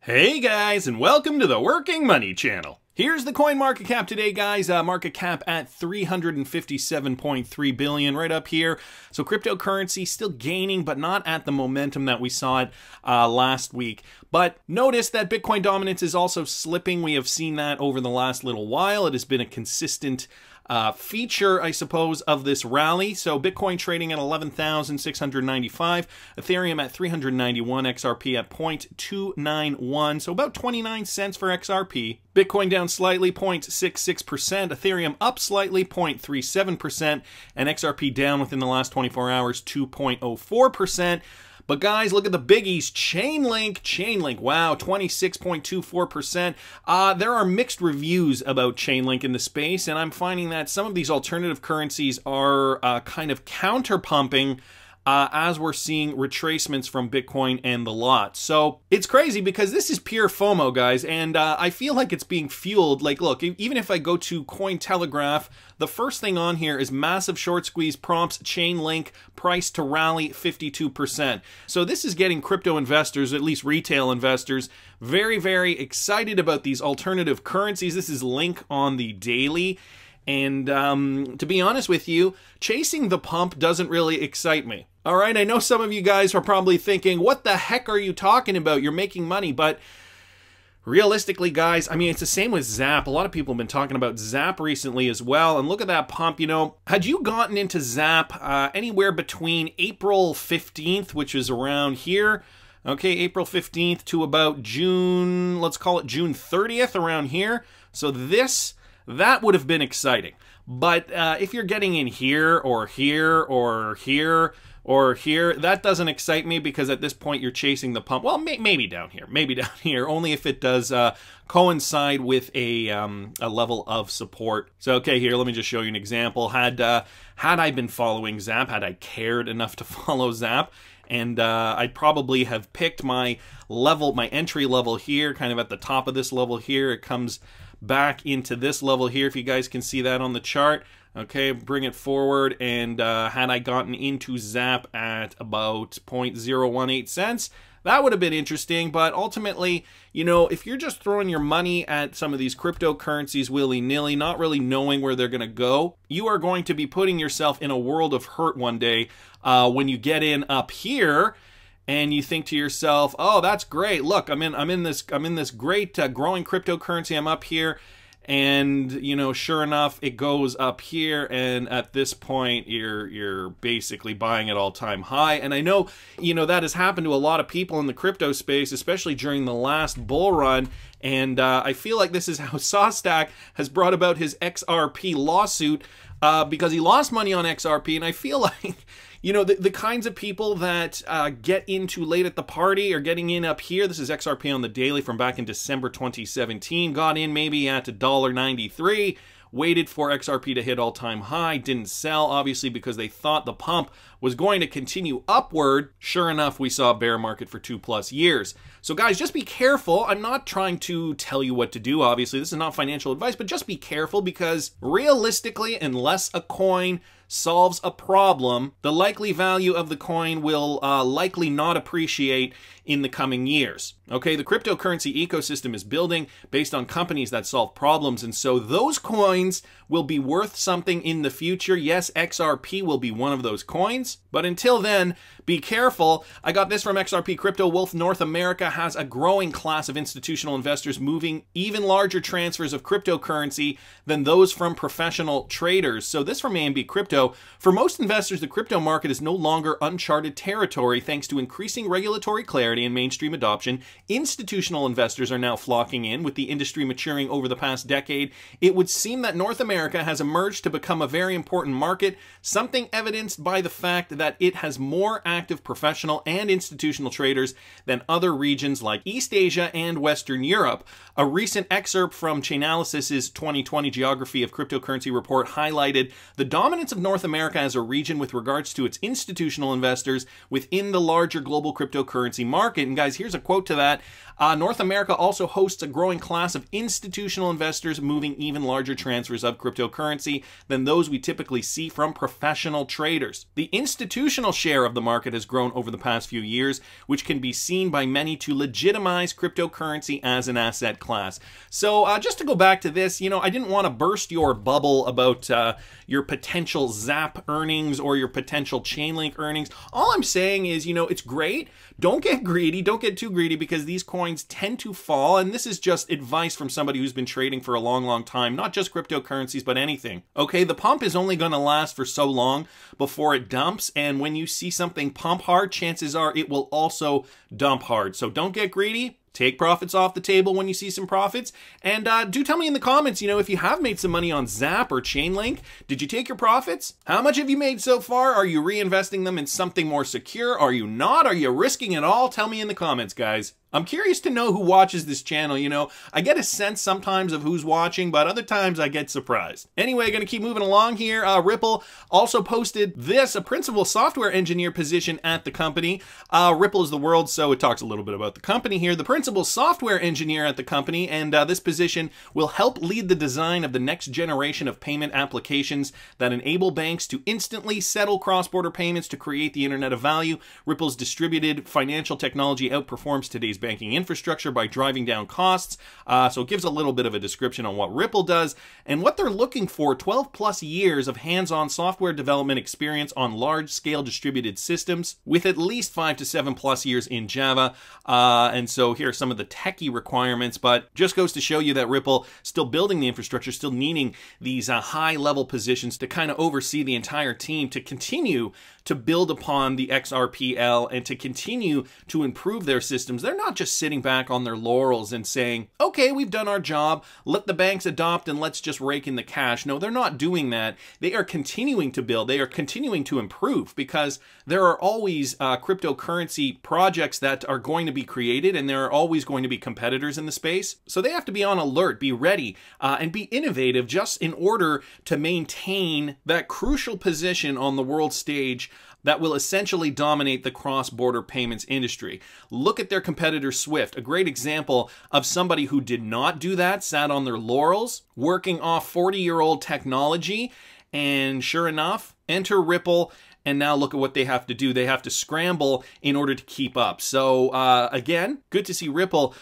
Hey guys, and welcome to the Working Money channel. Here's the coin market cap today, guys. Market cap at 357.3 billion, right up here. So cryptocurrency still gaining, but not at the momentum that we saw it last week. But notice that Bitcoin dominance is also slipping. We have seen that over the last little while. It has been a consistent feature, I suppose, of this rally. So Bitcoin trading at 11,695, Ethereum at 391, XRP at 0.291, so about 29 cents for XRP. Bitcoin down slightly, 0.66%, Ethereum up slightly, 0.37%, and XRP down within the last 24 hours, 2.04%. But guys, look at the biggies. Chainlink, wow, 26.24%. There are mixed reviews about Chainlink in the space, and I'm finding that some of these alternative currencies are kind of counter-pumping as we're seeing retracements from Bitcoin and the lot. So it's crazy because this is pure FOMO, guys, and I feel like it's being fueled. Like, look, even if I go to COINTELEGRAPH, the first thing on here is massive short squeeze prompts Chainlink price to rally 52%. So this is getting crypto investors, at least retail investors, very, very excited about these alternative currencies. This is Link on the daily. And to be honest with you, chasing the pump doesn't really excite me. All right, I know some of you guys are probably thinking, what the heck are you talking about? You're making money. But realistically, guys, I mean, it's the same with Zap. A lot of people have been talking about Zap recently as well. And look at that pump. You know, had you gotten into Zap anywhere between April 15th, which is around here, okay, April 15th to about June, let's call it June 30th, around here. So that would have been exciting. But if you're getting in here or here or here or here, that doesn't excite me because at this point you're chasing the pump. Well, maybe down here, only if it does coincide with a level of support. So, okay, here, let me just show you an example. Had I been following Zap, had I cared enough to follow Zap, and I'd probably have picked my level, my entry level here, kind of at the top of this level here. It comes back into this level here, if you guys can see that on the chart. Okay, bring it forward, and had I gotten into Zap at about 0.018 cents, that would have been interesting. But ultimately, you know, if you're just throwing your money at some of these cryptocurrencies willy-nilly, not really knowing where they're going to go, you are going to be putting yourself in a world of hurt one day when you get in up here and you think to yourself, "Oh, that's great. Look, I'm in this great growing cryptocurrency. I'm up here." And, you know, sure enough, it goes up here, and at this point, you're basically buying at all-time high. And I know, you know, that has happened to a lot of people in the crypto space, especially during the last bull run. And I feel like this is how Sawstack has brought about his XRP lawsuit because he lost money on XRP, and I feel like, you know, the kinds of people that get into late at the party or getting in up here, this is XRP on the daily from back in December 2017, got in maybe at $1.93, waited for XRP to hit all-time high, didn't sell, obviously, because they thought the pump was going to continue upward. Sure enough, we saw a bear market for 2+ years. So guys, just be careful. I'm not trying to tell you what to do, obviously. This is not financial advice, but just be careful because realistically, unless a coin solves a problem, the likely value of the coin will likely not appreciate in the coming years. Okay, the cryptocurrency ecosystem is building based on companies that solve problems, and so those coins will be worth something in the future. Yes, XRP will be one of those coins, but until then, be careful. I got this from XRP Crypto Wolf. North America has a growing class of institutional investors moving even larger transfers of cryptocurrency than those from professional traders. So this from AMB Crypto. For most investors, the crypto market is no longer uncharted territory thanks to increasing regulatory clarity and mainstream adoption. Institutional investors are now flocking in, with the industry maturing over the past decade. It would seem that North America has emerged to become a very important market, something evidenced by the fact that it has more active professional and institutional traders than other regions like East Asia and Western Europe. A recent excerpt from Chainalysis' 2020 Geography of Cryptocurrency report highlighted the dominance of North America as a region with regards to its institutional investors within the larger global cryptocurrency market. And guys, here's a quote to that. North America also hosts a growing class of institutional investors moving even larger transfers of cryptocurrency than those we typically see from professional traders. The institutional share of the market has grown over the past few years, which can be seen by many to legitimize cryptocurrency as an asset class. So just to go back to this, I didn't want to burst your bubble about your potential Zap earnings or your potential Chainlink earnings. All I'm saying is, it's great. Don't get greedy. Don't get too greedy, because these coins tend to fall. And this is just advice from somebody who's been trading for a long, long time, not just cryptocurrencies, but anything. Okay, the pump is only going to last for so long before it dumps. And when you see something pump hard, chances are it will also dump hard. So don't get greedy. Take profits off the table when you see some profits. And do tell me in the comments, if you have made some money on Zap or Chainlink, did you take your profits? How much have you made so far? Are you reinvesting them in something more secure? Are you not? Are you risking it all? Tell me in the comments, guys. I'm curious to know who watches this channel. I get a sense sometimes of who's watching, but other times I get surprised. Anyway, gonna keep moving along here. Ripple also posted this, a principal software engineer position at the company. Ripple is the world, so it talks a little bit about the company here. The principal software engineer at the company, and this position will help lead the design of the next generation of payment applications that enable banks to instantly settle cross-border payments to create the Internet of Value. Ripple's distributed financial technology outperforms today's banking infrastructure by driving down costs. So it gives a little bit of a description on what Ripple does and what they're looking for: 12 plus years of hands-on software development experience on large-scale distributed systems with at least 5 to 7 plus years in Java. And so here are some of the techie requirements, but just goes to show you that Ripple still building the infrastructure, still needing these high-level positions to kind of oversee the entire team to continue to build upon the XRPL and to continue to improve their systems. They're not just sitting back on their laurels and saying, okay, we've done our job, let the banks adopt and let's just rake in the cash. No, they're not doing that. They are continuing to build. They are continuing to improve, because there are always cryptocurrency projects that are going to be created, and there are always going to be competitors in the space. So they have to be on alert, be ready, and be innovative, just in order to maintain that crucial position on the world stage that will essentially dominate the cross-border payments industry. Look at their competitor Swift, a great example of somebody who did not do that, sat on their laurels, working off 40-year-old technology, and sure enough, enter Ripple, and now look at what they have to do. They have to scramble in order to keep up. So again, good to see Ripple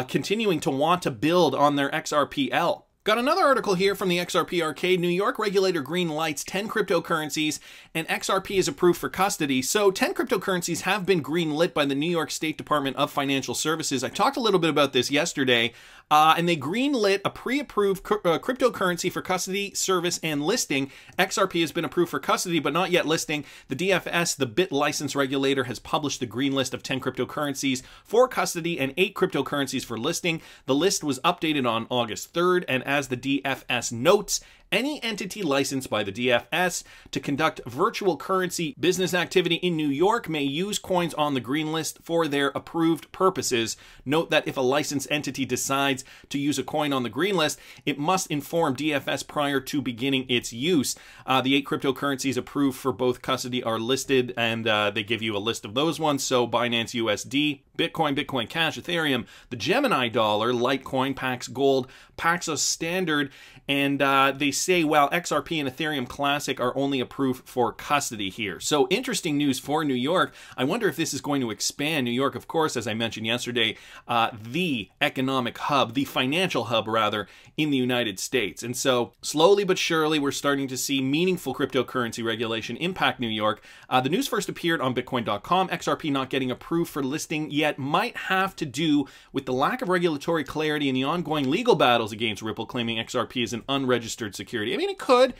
continuing to want to build on their XRPL. Got another article here from the XRP Arcade. New York regulator greenlights 10 cryptocurrencies, and XRP is approved for custody. So 10 cryptocurrencies have been greenlit by the New York State Department of Financial Services. I talked a little bit about this yesterday, and they greenlit a pre-approved cryptocurrency for custody, service, and listing. XRP has been approved for custody, but not yet listing. The DFS, the Bit License Regulator, has published the green list of 10 cryptocurrencies for custody and 8 cryptocurrencies for listing. The list was updated on August 3rd, and as the DFS notes, any entity licensed by the DFS to conduct virtual currency business activity in New York may use coins on the green list for their approved purposes. Note that if a licensed entity decides to use a coin on the green list, it must inform DFS prior to beginning its use. The 8 cryptocurrencies approved for both custody are listed, and they give you a list of those ones. So Binance USD, Bitcoin, Bitcoin Cash, Ethereum, the Gemini dollar, Litecoin, Pax Gold, Paxos Standard, and they say, well, XRP and Ethereum Classic are only approved for custody here. So interesting news for New York. I wonder if this is going to expand. New York, of course, as I mentioned yesterday, the economic hub, the financial hub, rather, in the United States. And so slowly but surely, we're starting to see meaningful cryptocurrency regulation impact New York. The news first appeared on Bitcoin.com. XRP not getting approved for listing yet might have to do with the lack of regulatory clarity and the ongoing legal battles against Ripple, claiming XRP is an unregistered security. I mean, it could.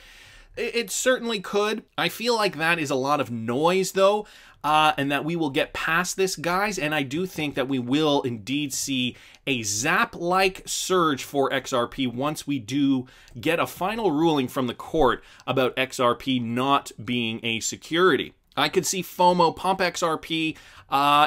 It certainly could. I feel like that is a lot of noise, though, and that we will get past this, guys, and I do think that we will indeed see a Zap-like surge for XRP once we do get a final ruling from the court about XRP not being a security. I could see FOMO pump XRP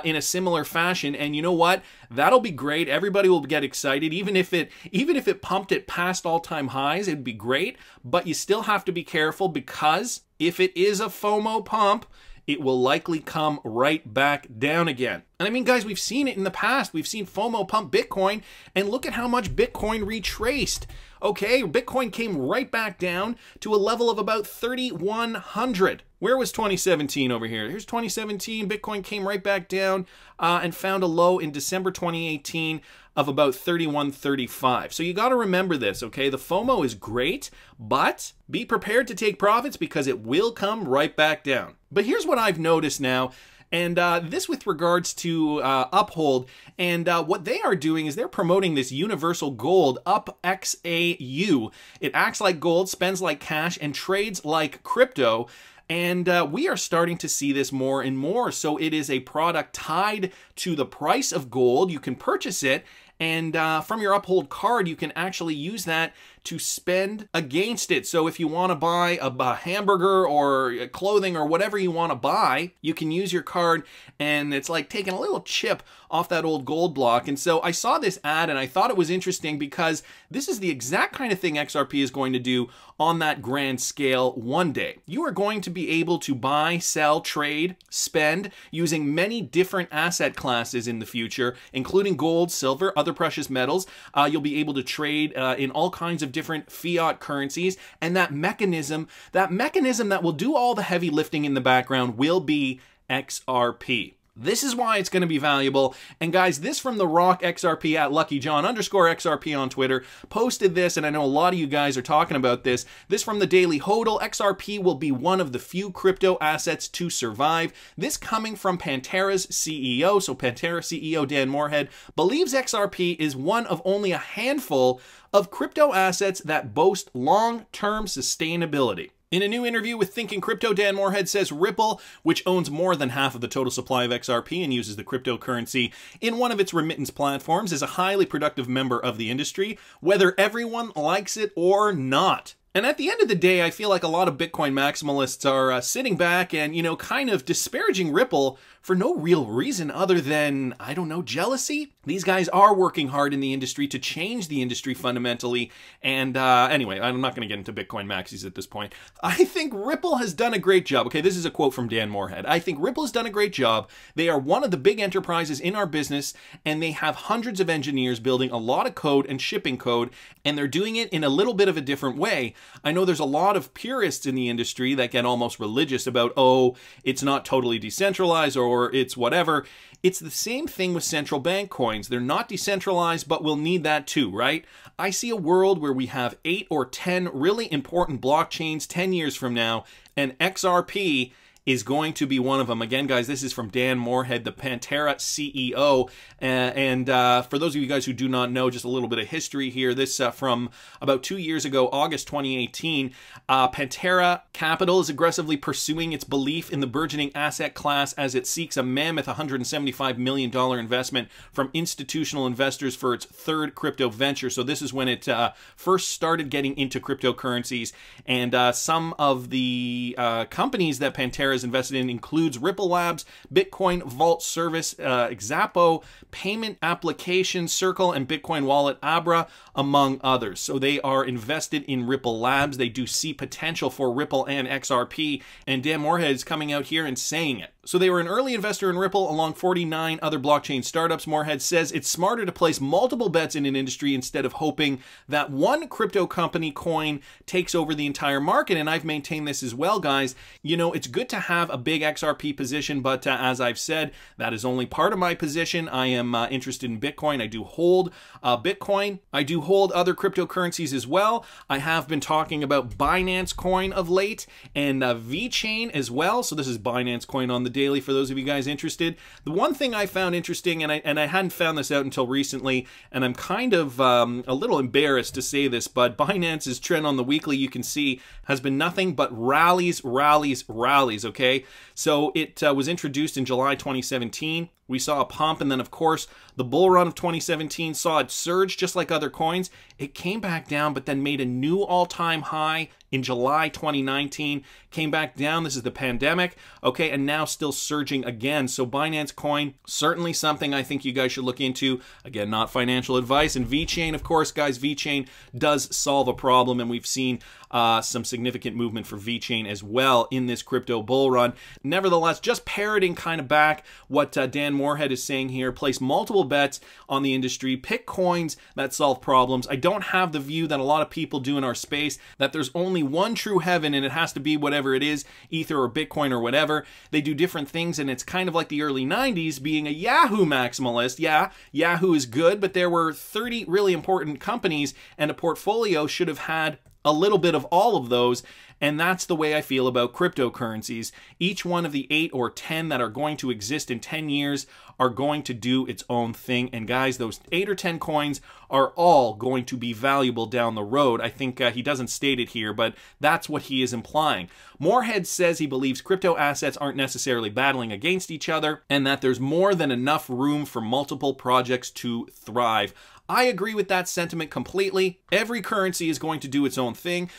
in a similar fashion, and you know what? That'll be great. Everybody will get excited. Even if it pumped it past all-time highs, it'd be great. But you still have to be careful, because if it is a FOMO pump, it will likely come right back down again. And I mean, guys, we've seen it in the past. We've seen FOMO pump Bitcoin, and look at how much Bitcoin retraced. Okay, Bitcoin came right back down to a level of about 3,100. Where was 2017 over here? Here's 2017. Bitcoin came right back down and found a low in December 2018 of about 31.35. So you got to remember this, okay? The FOMO is great, but be prepared to take profits because it will come right back down. But here's what I've noticed now. And this with regards to Uphold, and what they are doing is they're promoting this universal gold, UpXAU. It acts like gold, spends like cash, and trades like crypto. And we are starting to see this more and more. So it is a product tied to the price of gold. You can purchase it, and from your Uphold card, you can actually use that to spend against it. So if you want to buy a hamburger or clothing or whatever you want to buy, you can use your card, and it's like taking a little chip off that old gold block. And so I saw this ad and I thought it was interesting because this is the exact kind of thing XRP is going to do on that grand scale one day. You are going to be able to buy, sell, trade, spend using many different asset classes in the future, including gold, silver, other precious metals. You'll be able to trade in all kinds of different fiat currencies, and that mechanism that will do all the heavy lifting in the background will be XRP. This is why it's going to be valuable. And guys, this from the Rock XRP at LuckyJohn_XRP on Twitter posted this, and I know a lot of you guys are talking about this. This from the Daily Hodl: XRP will be one of the few crypto assets to survive. This coming from Pantera's CEO. So Pantera CEO Dan Morehead believes XRP is one of only a handful of crypto assets that boast long-term sustainability. In a new interview with Thinking Crypto, Dan Morehead says Ripple, which owns more than half of the total supply of XRP and uses the cryptocurrency in one of its remittance platforms, is a highly productive member of the industry, whether everyone likes it or not. And at the end of the day, I feel like a lot of Bitcoin maximalists are sitting back and, you know, kind of disparaging Ripple for no real reason other than, I don't know, jealousy. These guys are working hard in the industry to change the industry fundamentally. And anyway, I'm not going to get into Bitcoin maxis at this point. I think Ripple has done a great job. Okay, this is a quote from Dan Morehead. I think Ripple has done a great job. They are one of the big enterprises in our business, and they have hundreds of engineers building a lot of code and shipping code, and they're doing it in a little bit of a different way. I know there's a lot of purists in the industry that get almost religious about, oh, it's not totally decentralized or it's whatever. It's the same thing with central bank coins. They're not decentralized, but we'll need that too, right? I see a world where we have 8 or 10 really important blockchains 10 years from now, and XRP is going to be one of them. Again, guys, this is from Dan Morehead, the Pantera CEO. And for those of you guys who do not know, just a little bit of history here. This from about 2 years ago, August 2018. Pantera Capital is aggressively pursuing its belief in the burgeoning asset class as it seeks a mammoth $175 million investment from institutional investors for its third crypto venture. So this is when it first started getting into cryptocurrencies. And some of the companies that Pantera is invested in includes Ripple Labs, Bitcoin Vault Service, Xapo, Payment Application, Circle, and Bitcoin Wallet Abra, among others. So they are invested in Ripple Labs. They do see potential for Ripple and XRP, and Dan Morehead is coming out here and saying it. So they were an early investor in Ripple along 49 other blockchain startups. Morehead says it's smarter to place multiple bets in an industry instead of hoping that one crypto company coin takes over the entire market. And I've maintained this as well, guys. You know, it's good to have a big XRP position, but as I've said, that is only part of my position. I am interested in Bitcoin. I do hold Bitcoin. I do hold other cryptocurrencies as well. I have been talking about Binance Coin of late and VeChain as well. So this is Binance Coin on the daily for those of you guys interested. The one thing I found interesting, and I hadn't found this out until recently, and I'm kind of a little embarrassed to say this, but Binance's trend on the weekly, you can see, has been nothing but rallies, rallies, rallies, okay? So it was introduced in July 2017. We saw a pump, and then, of course, the bull run of 2017 saw it surge just like other coins. It came back down, but then made a new all-time high in July 2019, came back down. This is the pandemic, okay, and now still surging again. So Binance Coin, certainly something I think you guys should look into. Again, not financial advice. And VeChain, of course, guys, VeChain does solve a problem, and we've seen some significant movement for VeChain as well in this crypto bull run. Nevertheless, just parroting kind of back what Dan Morehead is saying here, place multiple bets on the industry, pick coins that solve problems. I don't have the view that a lot of people do in our space, that there's only one true heaven and it has to be whatever it is, Ether or Bitcoin or whatever. They do different things, and it's kind of like the early 90s being a Yahoo maximalist. Yeah, Yahoo is good, but there were 30 really important companies, and a portfolio should have had a little bit of all of those. And that's the way I feel about cryptocurrencies. Each one of the 8 or 10 that are going to exist in 10 years are going to do its own thing. And guys, those 8 or 10 coins are all going to be valuable down the road. I think he doesn't state it here, but that's what he is implying. Morehead says he believes crypto assets aren't necessarily battling against each other, and that there's more than enough room for multiple projects to thrive. I agree with that sentiment completely. Every currency is going to do its own thing.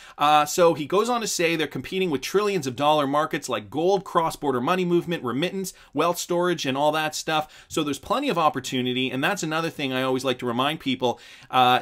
So he goes on to say they're competing with trillions of dollar markets like gold, cross-border money movement, remittance, wealth storage, and all that stuff. So there's plenty of opportunity. And that's another thing I always like to remind people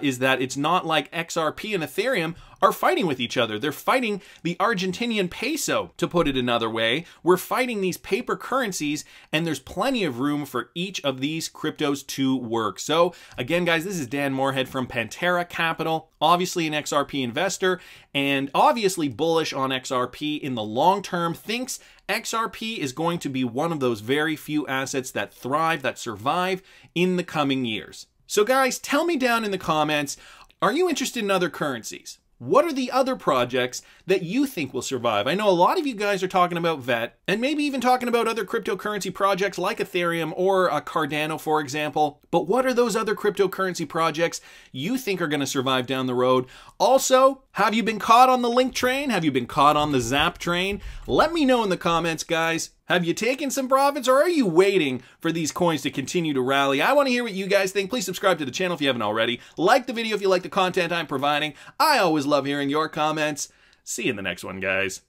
is that it's not like XRP and Ethereum are fighting with each other. They're fighting the Argentinian peso, to put it another way. We're fighting these paper currencies, and there's plenty of room for each of these cryptos to work. So again, guys, this is Dan Morehead from Pantera Capital, obviously an XRP investor, and obviously bullish on XRP in the long term, thinks XRP is going to be one of those very few assets that thrive, that survive in the coming years. So guys, tell me down in the comments, are you interested in other currencies? What are the other projects that you think will survive? I know a lot of you guys are talking about VET, and maybe even talking about other cryptocurrency projects like Ethereum or Cardano, for example. But what are those other cryptocurrency projects you think are going to survive down the road? Also, have you been caught on the Link train? Have you been caught on the Zap train? Let me know in the comments, guys. Have you taken some profits, or are you waiting for these coins to continue to rally? I want to hear what you guys think. Please subscribe to the channel if you haven't already. Like the video if you like the content I'm providing. I always love hearing your comments. See you in the next one, guys.